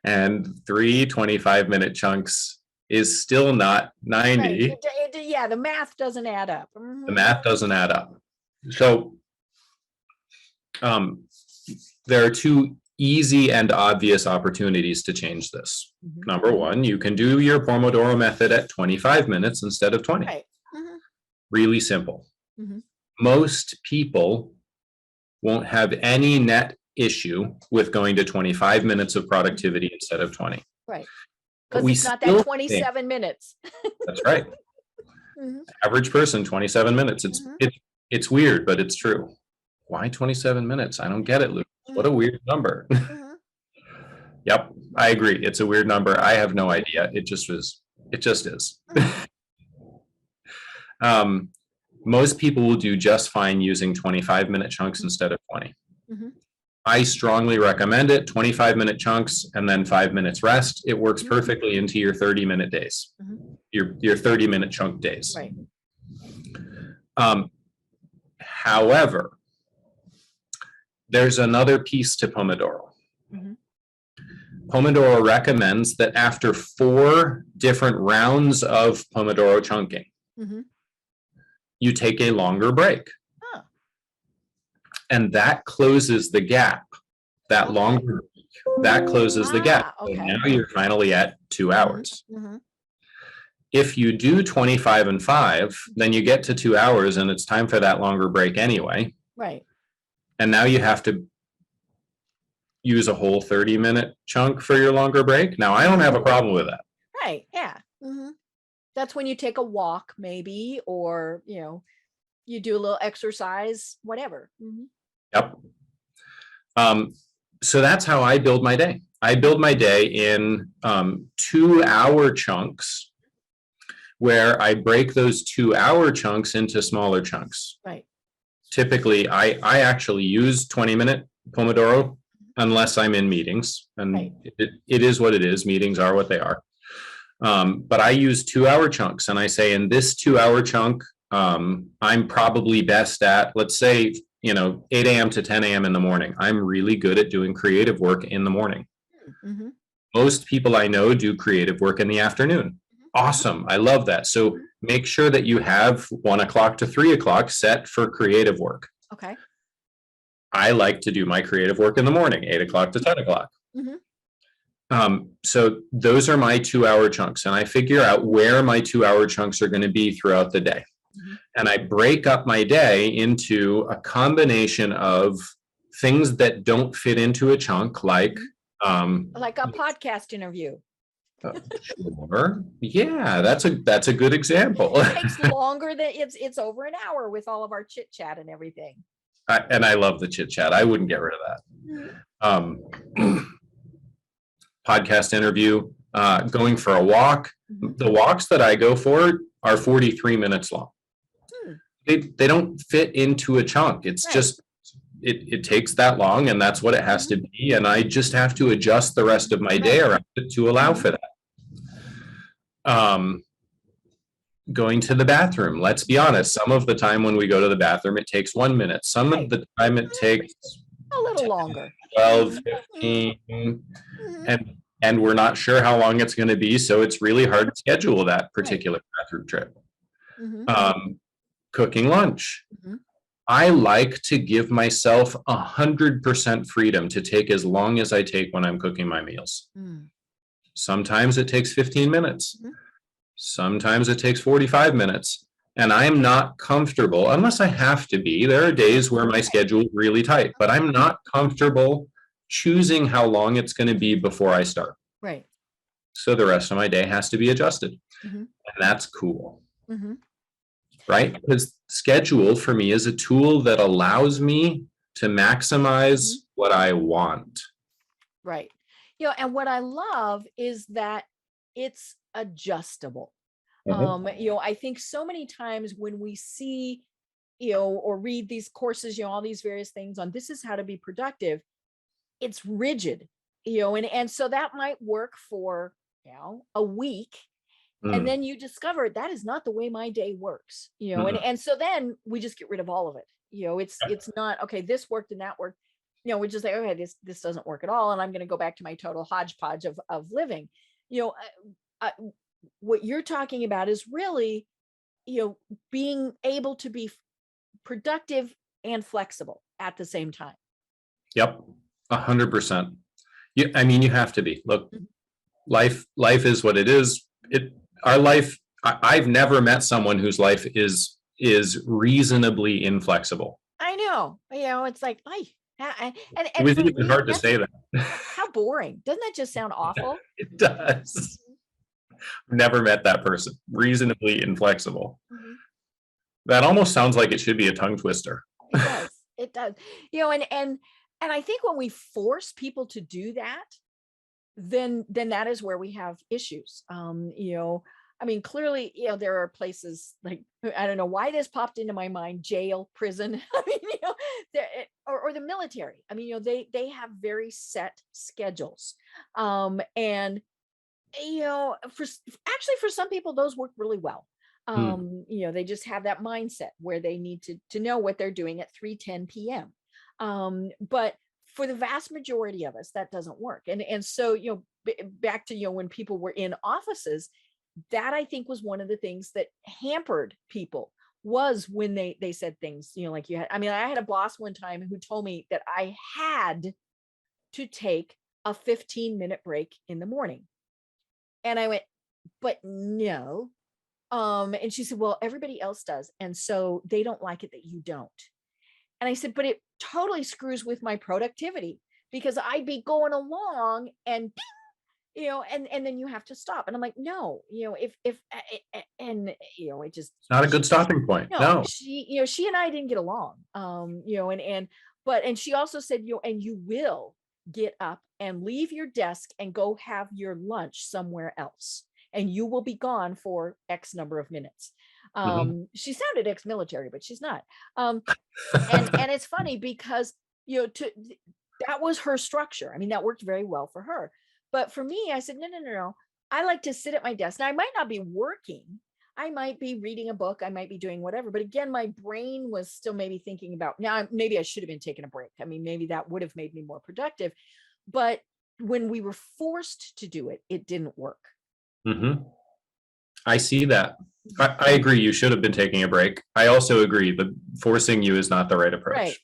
And 3 25-minute chunks is still not 90.
Right. Yeah, the math doesn't add up.
The math doesn't add up. So there are 2 easy and obvious opportunities to change this. Number 1, you can do your Pomodoro method at 25 minutes instead of 20. Right. Really simple. Most people won't have any net issue with going to 25 minutes of productivity instead of 20.
Right. Because it's not that 27 minutes.
That's right. Average person, 27 minutes. It's weird, but it's true. Why 27 minutes? I don't get it, Luke. What a weird number. Yep, I agree. It's a weird number. I have no idea. It just is. Most people will do just fine using 25-minute chunks instead of 20. I strongly recommend it. 25-minute chunks and then 5 minutes rest. It works perfectly into your 30-minute days, your 30-minute chunk days.
Right.
However, there's another piece to Pomodoro. Pomodoro recommends that after 4 different rounds of Pomodoro chunking, you take a longer break. And that closes the gap. That longer break, that closes the gap. Okay. So now you're finally at 2 hours. If you do 25 and 5, then you get to 2 hours and it's time for that longer break anyway.
Right.
And now you have to use a whole 30-minute chunk for your longer break. Now, I don't have a problem with that.
Right. Yeah. That's when you take a walk maybe, or, you do a little exercise, whatever.
Yep. So that's how I build my day. I build my day in 2-hour chunks where I break those 2-hour chunks into smaller chunks.
Right.
Typically, I actually use 20-minute Pomodoro unless I'm in meetings. And it is what it is. Meetings are what they are. But I use 2-hour chunks. And I say in this 2-hour chunk, I'm probably best at, let's say, 8 a.m. to 10 a.m. in the morning. I'm really good at doing creative work in the morning. Most people I know do creative work in the afternoon. Awesome. I love that. So make sure that you have 1 o'clock to 3 o'clock set for creative work.
Okay.
I like to do my creative work in the morning, 8 o'clock to 10 o'clock. So those are my 2-hour chunks, and I figure out where my 2-hour chunks are going to be throughout the day. And I break up my day into a combination of things that don't fit into a chunk, like
a podcast interview.
Sure. Yeah, that's a good example.
It takes longer than it's over an hour with all of our chit chat and everything.
And I love the chit chat. I wouldn't get rid of that. Podcast interview, going for a walk. The walks that I go for are 43 minutes long. They don't fit into a chunk. It's just, it takes that long, and that's what it has to be. And I just have to adjust the rest of my day around it to allow for that. Going to the bathroom. Let's be honest. Some of the time when we go to the bathroom, it takes 1 minute. Some of the time it takes
a little longer,
12, 15, and we're not sure how long it's going to be. So it's really hard to schedule that particular bathroom trip. Cooking lunch. I like to give myself 100% freedom to take as long as I take when I'm cooking my meals. Sometimes it takes 15 minutes. Sometimes it takes 45 minutes. And I'm not comfortable, unless I have to be. There are days where my schedule is really tight, but I'm not comfortable choosing how long it's going to be before I start.
Right.
So the rest of my day has to be adjusted. And that's cool. Right? Because schedule for me is a tool that allows me to maximize what I want.
Right. You know, and what I love is that it's adjustable. You know, I think so many times when we see, you know, or read these courses, you know, all these various things on this is how to be productive, it's rigid, you know, and so that might work for, you know, a week. And then you discover that is not the way my day works, you know, and so then we just get rid of all of it. You know, it's not, okay, this worked and that worked. You know, we just say, okay, this doesn't work at all. And I'm going to go back to my total hodgepodge of living. You know, what you're talking about is really, you know, being able to be productive and flexible at the same time.
Yep. 100%. I mean, you have to be. Look, life is what it is. Our life, I've never met someone whose life is reasonably inflexible.
I know, you know, it's like, and
it was even hard to say that.
How boring. Doesn't that just sound awful?
It does. Never met that person. Reasonably inflexible. That almost sounds like it should be a tongue twister.
It does. It does. You know, and I think when we force people to do that, then that is where we have issues. You know, I mean, clearly, you know, there are places like, I don't know why this popped into my mind, jail, prison, I mean, you know, or the military. I mean, you know, they have very set schedules. And, you know, for some people, those work really well. You know, they just have that mindset where they need to know what they're doing at 3:10 p.m. But for the vast majority of us, that doesn't work. And so, you know, back to, you know, when people were in offices, that I think was one of the things that hampered people was when they said things, you know, like I had a boss one time who told me that I had to take a 15-minute break in the morning. And I went, but no. And she said, well, everybody else does. And so they don't like it that you don't. And I said, but it totally screws with my productivity because I'd be going along and, you know, and then you have to stop. And I'm like, no, you know, and, you know, it just.
It's not a good stopping point. No.
She and I didn't get along, you know, and she also said, you know, and you will get up and leave your desk and go have your lunch somewhere else. And you will be gone for X number of minutes. She sounded ex-military, but she's not. And it's funny because, you know, that was her structure. I mean, that worked very well for her. But for me, I said, no. I like to sit at my desk. Now, I might not be working. I might be reading a book. I might be doing whatever. But again, my brain was still maybe thinking about, now maybe I should have been taking a break. I mean, maybe that would have made me more productive. But when we were forced to do it, it didn't work.
I see that. I agree. You should have been taking a break. I also agree that forcing you is not the right approach.
Right.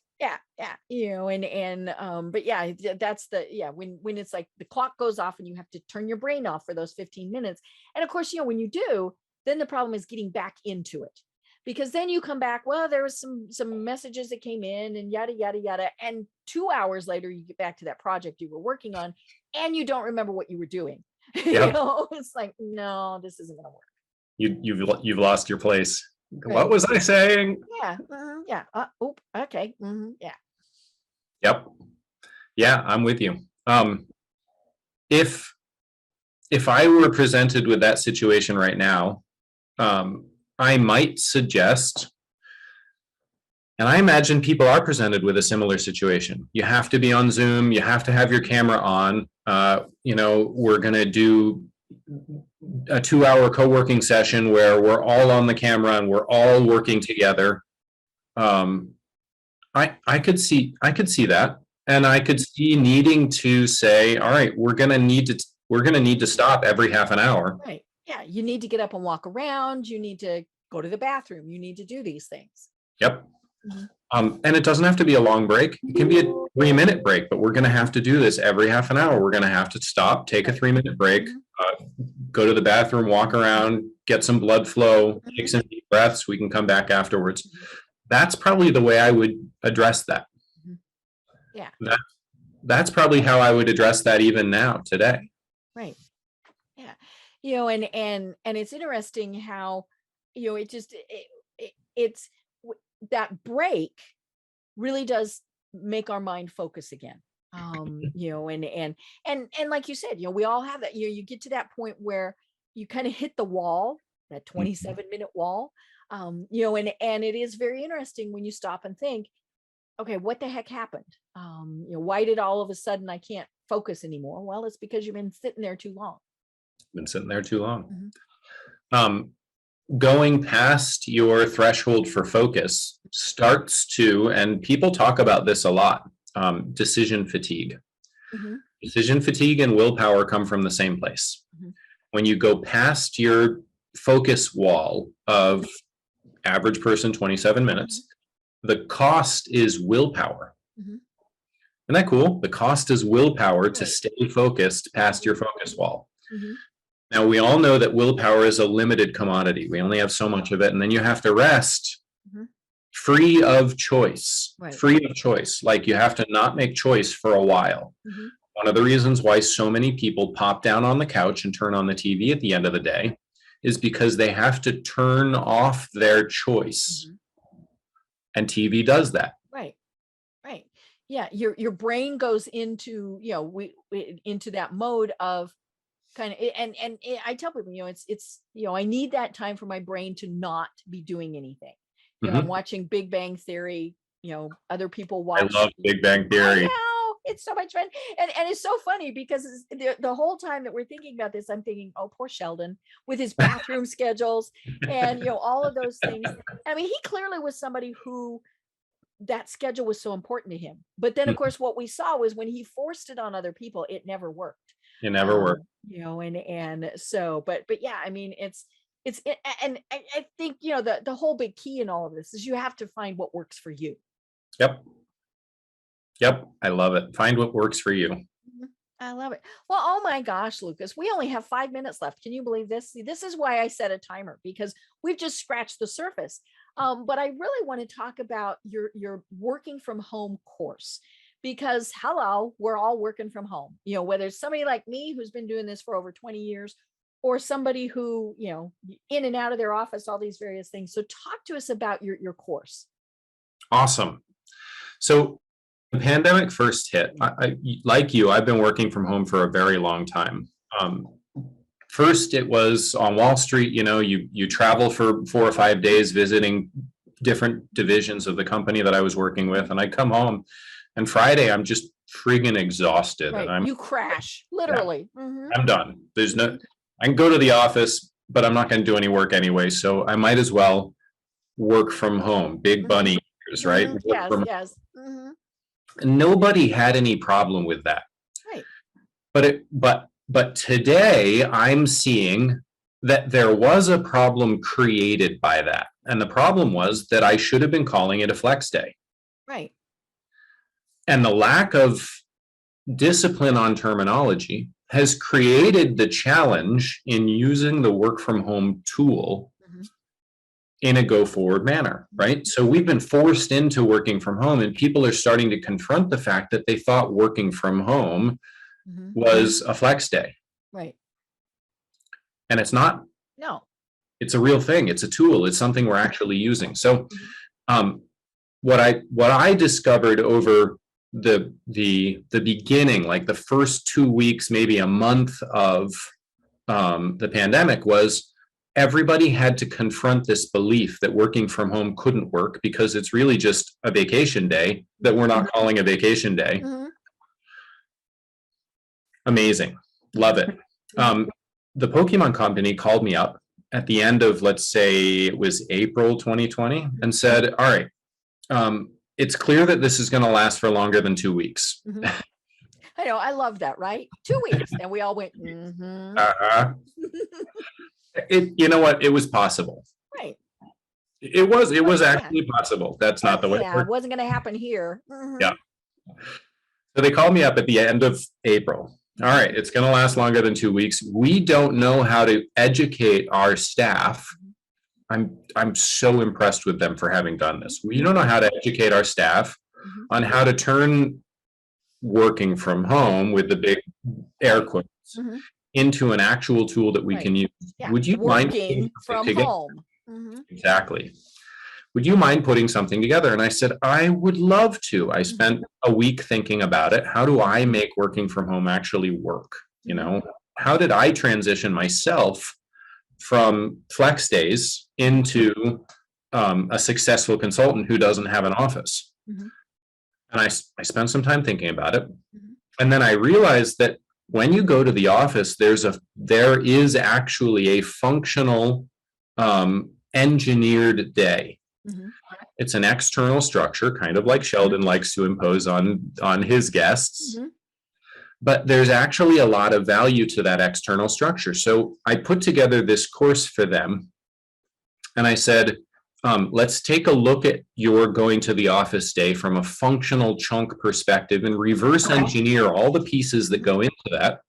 Yeah. You know, but yeah, that's when it's like the clock goes off and you have to turn your brain off for those 15 minutes. And of course, you know, when you do, then the problem is getting back into it, because then you come back, well, there was some messages that came in and yada, yada, yada. And 2 hours later, you get back to that project you were working on and you don't remember what you were doing.
Yep.
You know, it's like, no, this isn't going to work.
You've lost your place. What was I saying?
Yeah. Yeah. Okay. Yeah.
Yep. Yeah, I'm with you. If I were presented with that situation right now, I might suggest, and I imagine people are presented with a similar situation. You have to be on Zoom. You have to have your camera on. We're going to do a 2-hour co-working session where we're all on the camera and we're all working together. I could see that, and I could see needing to say, all right, we're going to need to stop every half an hour.
Right. Yeah. You need to get up and walk around. You need to go to the bathroom. You need to do these things.
Yep. And it doesn't have to be a long break. It can be a 3-minute break, but we're going to have to do this every half an hour. We're going to have to stop, take a 3-minute break, go to the bathroom, walk around, get some blood flow, take some deep breaths. We can come back afterwards. That's probably the way I would address that.
Yeah.
That's probably how I would address that even now, today.
Right. Yeah. And it's interesting how, it's that break really does make our mind focus again. And like you said, we all have that. You get to that point where you kind of hit the wall, that 27-minute wall. And it is very interesting when you stop and think, okay, what the heck happened? Why did all of a sudden I can't focus anymore? Well, it's because you've been sitting there too long.
Going past your threshold for focus starts to, and people talk about this a lot, decision fatigue. Decision fatigue and willpower come from the same place. When you go past your focus wall of average person 27 minutes, the cost is willpower. Isn't that cool? The cost is willpower to stay focused past your focus wall. Now, we all know that willpower is a limited commodity. We only have so much of it, and then you have to rest free of choice. Free of choice. Like, you have to not make choice for a while. One of the reasons why so many people pop down on the couch and turn on the TV at the end of the day is because they have to turn off their choice. And TV does that. Right.
Yeah. Your brain goes into, into that mode of kind of, and I tell people, it's, I need that time for my brain to not be doing anything. I'm watching Big Bang Theory, other people watch.
I love Big Bang Theory.
I know, it's so much fun. And it's so funny because the whole time that we're thinking about this, I'm thinking, oh, poor Sheldon with his bathroom schedules and, all of those things. I mean, he clearly was somebody who that schedule was so important to him. But then, of course, what we saw was when he forced it on other people, it never worked.
It never worked.
And so, but yeah, I mean, and I think, the whole big key in all of this is you have to find what works for you.
Yep. I love it. Find what works for you.
I love it. Well, oh my gosh, Lucas, we only have 5 minutes left. Can you believe this? See, this is why I set a timer, because we've just scratched the surface. But I really want to talk about your working from home course, because hello, we're all working from home, whether it's somebody like me who's been doing this for over 20 years or somebody who, in and out of their office, all these various things. So talk to us about your course.
Awesome. So the pandemic first hit. I like you, I've been working from home for a very long time. First, it was on Wall Street. You travel for 4 or 5 days visiting different divisions of the company that I was working with, and I come home, and Friday I'm just friggin' exhausted.
Right.
And
you crash, literally.
Yeah, I'm done. I can go to the office, but I'm not going to do any work anyway, so I might as well work from home. Big bunny ears, right?
Yes.
Nobody had any problem with that. Right. But today I'm seeing that there was a problem created by that. And the problem was that I should have been calling it a flex day.
Right.
And the lack of discipline on terminology has created the challenge in using the work from home tool in a go forward manner, right? So we've been forced into working from home, and people are starting to confront the fact that they thought working from home was a flex day.
Right.
And it's not.
No.
it's a real thing. It's a tool. It's something we're actually using. So what I discovered over the beginning, like the first 2 weeks, maybe a month of the pandemic, was everybody had to confront this belief that working from home couldn't work because it's really just a vacation day that we're not calling a vacation day. Amazing. Love it. The Pokemon company called me up at the end of, let's say it was April 2020, and said, all right, it's clear that this is going to last for longer than 2 weeks.
I know. I love that, right? 2 weeks. And we all went,
You know what? It was possible.
Right.
It was actually possible. That's not the way it
it wasn't going to happen here.
Yeah. So they called me up at the end of April. All right, it's going to last longer than 2 weeks. We don't know how to educate our staff. I'm so impressed with them for having done this. We don't know how to educate our staff on how to turn working from home, with the big air quotes, into an actual tool that we can use.
Yeah.
Would you mind
working from home?
Exactly. Would you mind putting something together? And I said, I would love to. I spent a week thinking about it. How do I make working from home actually work? You know, how did I transition myself from flex days into a successful consultant who doesn't have an office? And I spent some time thinking about it. And then I realized that when you go to the office, there is actually a functional engineered day. It's an external structure, kind of like Sheldon likes to impose on his guests. But there's actually a lot of value to that external structure. So I put together this course for them. And I said, let's take a look at your going to the office day from a functional chunk perspective and reverse engineer all the pieces that go into that.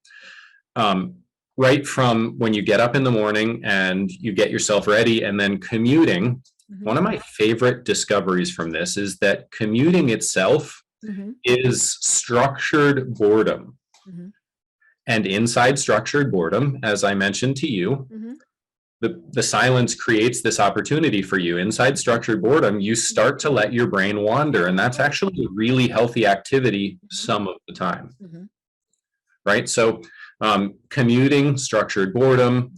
Right from when you get up in the morning and you get yourself ready, and then commuting. One of my favorite discoveries from this is that commuting itself is structured boredom. And inside structured boredom, as I mentioned to you, the silence creates this opportunity for you. Inside structured boredom, you start to let your brain wander, and that's actually a really healthy activity some of the time. Right? So commuting, structured boredom,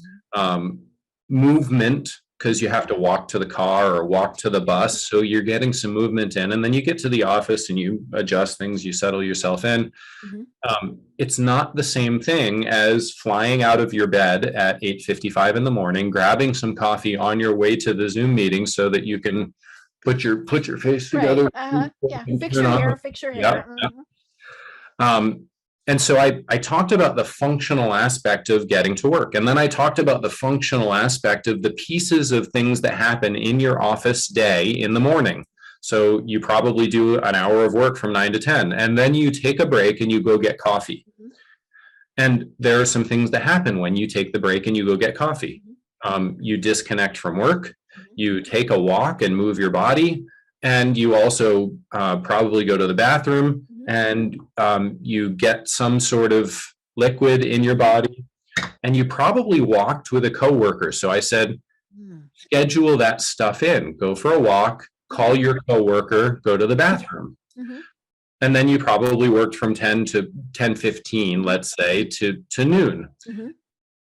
movement, because you have to walk to the car or walk to the bus. So you're getting some movement in, and then you get to the office and you adjust things, you settle yourself in. It's not the same thing as flying out of your bed at 8:55 in the morning, grabbing some coffee on your way to the Zoom meeting so that you can put your face together.
Yeah, fix your hair, fix your hair.
And so I talked about the functional aspect of getting to work. And then I talked about the functional aspect of the pieces of things that happen in your office day in the morning. So you probably do an hour of work from 9 to 10, and then you take a break and you go get coffee. And there are some things that happen when you take the break and you go get coffee. You disconnect from work, you take a walk and move your body, and you also probably go to the bathroom, and you get some sort of liquid in your body, and you probably walked with a coworker. So I said, schedule that stuff in, go for a walk, call your coworker, go to the bathroom. And then you probably worked from 10 to 10:15, let's say, to noon.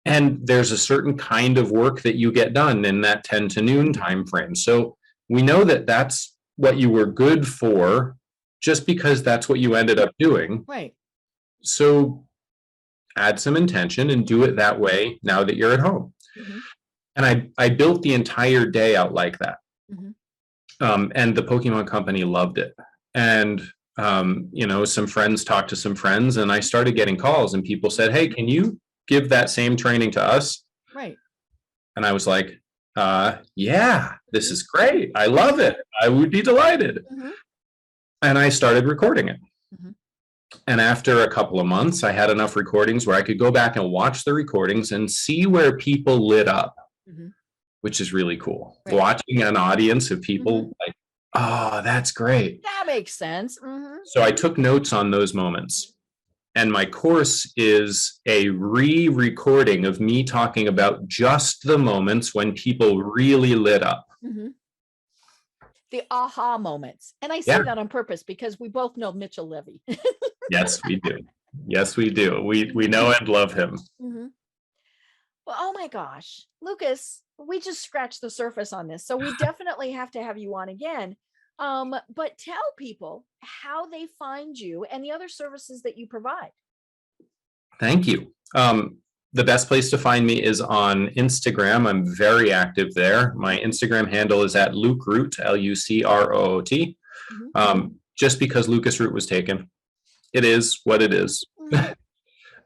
And there's a certain kind of work that you get done in that 10 to noon time frame. So we know that that's what you were good for, just because that's what you ended up doing.
Right.
So add some intention and do it that way now that you're at home. And I built the entire day out like that. And the Pokemon company loved it. And some friends talked to some friends, and I started getting calls, and people said, hey, can you give that same training to us?
Right.
And I was like, yeah, this is great. I love it. I would be delighted. And I started recording it. And after a couple of months, I had enough recordings where I could go back and watch the recordings and see where people lit up, which is really cool. Right. Watching an audience of people like, oh, that's great.
That makes sense.
So I took notes on those moments. And my course is a re-recording of me talking about just the moments when people really lit up.
Mhm. The aha moments. And I say
Yeah.
that on purpose because we both know Mitchell Levy.
Yes, we do. Yes, we do. We know and love him.
Mhm. Well, oh my gosh, Lucas, we just scratched the surface on this. So we definitely have to have you on again. But tell people how they find you and the other services that you provide.
Thank you. The best place to find me is on Instagram. I'm very active there. My Instagram handle is at Luke Root, Lucroot.
Mhm.
Just because Lucas Root was taken. It is what it is.
Mhm.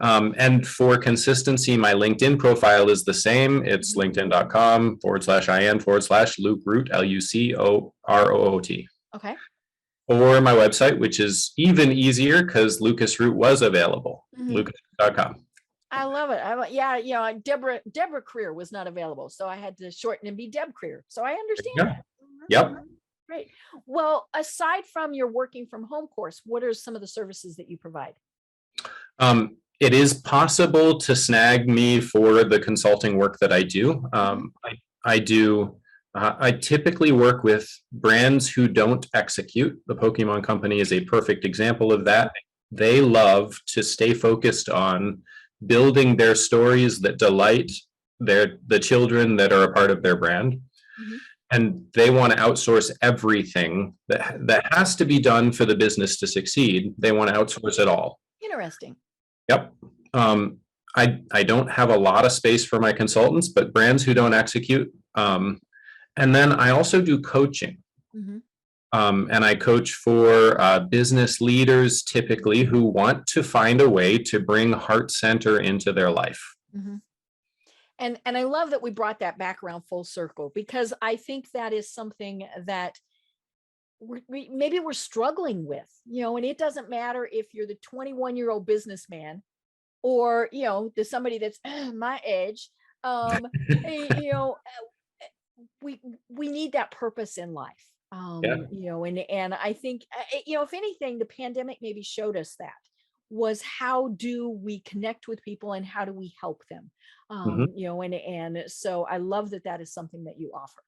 And for consistency, my LinkedIn profile is the same. It's linkedin.com/in/Luke Root, Lucroot.
Okay.
Or my website, which is even easier because Lucas Root was available,
Mhm.
lucas.com.
I love it. Yeah, Deborah Creer was not available, so I had to shorten and be Deb Creer. So I understand
Yeah.
that.
Yep.
Great. Well, aside from your working from home course, what are some of the services that you provide?
It is possible to snag me for the consulting work that I do. I typically work with brands who don't execute. The Pokemon Company is a perfect example of that. They love to stay focused on building their stories that delight the children that are a part of their brand.
Mhm.
And they want to outsource everything that has to be done for the business to succeed. They want to outsource it all.
Interesting.
Yep. I don't have a lot of space for my consultants, but brands who don't execute. And then I also do coaching.
Mhm.
And I coach for business leaders typically who want to find a way to bring heart center into their life.
Mhm. And I love that we brought that back around full circle, because I think that is something that maybe we're struggling with, and it doesn't matter if you're the 21-year-old businessman or, to somebody that's my age. You know, we need that purpose in life.
Yeah.
And I think, if anything, the pandemic maybe showed us that, was how do we connect with people and how do we help them?
Mhm.
And so I love that is something that you offer.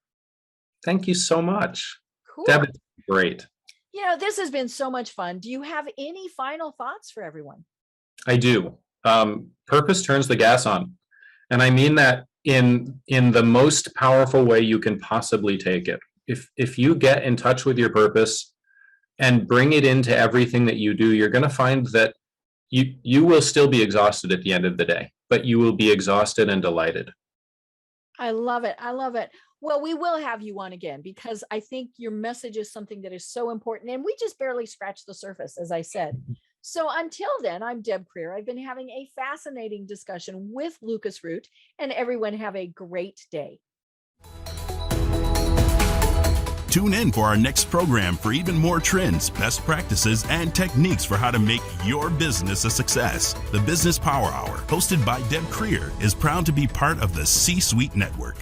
Thank you so much.
Cool.
Deb, it's great.
This has been so much fun. Do you have any final thoughts for everyone?
I do. Purpose turns the gas on. And I mean that in the most powerful way you can possibly take it. If you get in touch with your purpose and bring it into everything that you do, you're going to find that you will still be exhausted at the end of the day, but you will be exhausted and delighted.
I love it. I love it. Well, we will have you on again, because I think your message is something that is so important. And we just barely scratched the surface, as I said. So until then, I'm Deb Creer. I've been having a fascinating discussion with Lucas Root, and everyone have a great day.
Tune in for our next program for even more trends, best practices, and techniques for how to make your business a success. The Business Power Hour, hosted by Deb Creer, is proud to be part of the C-Suite Network.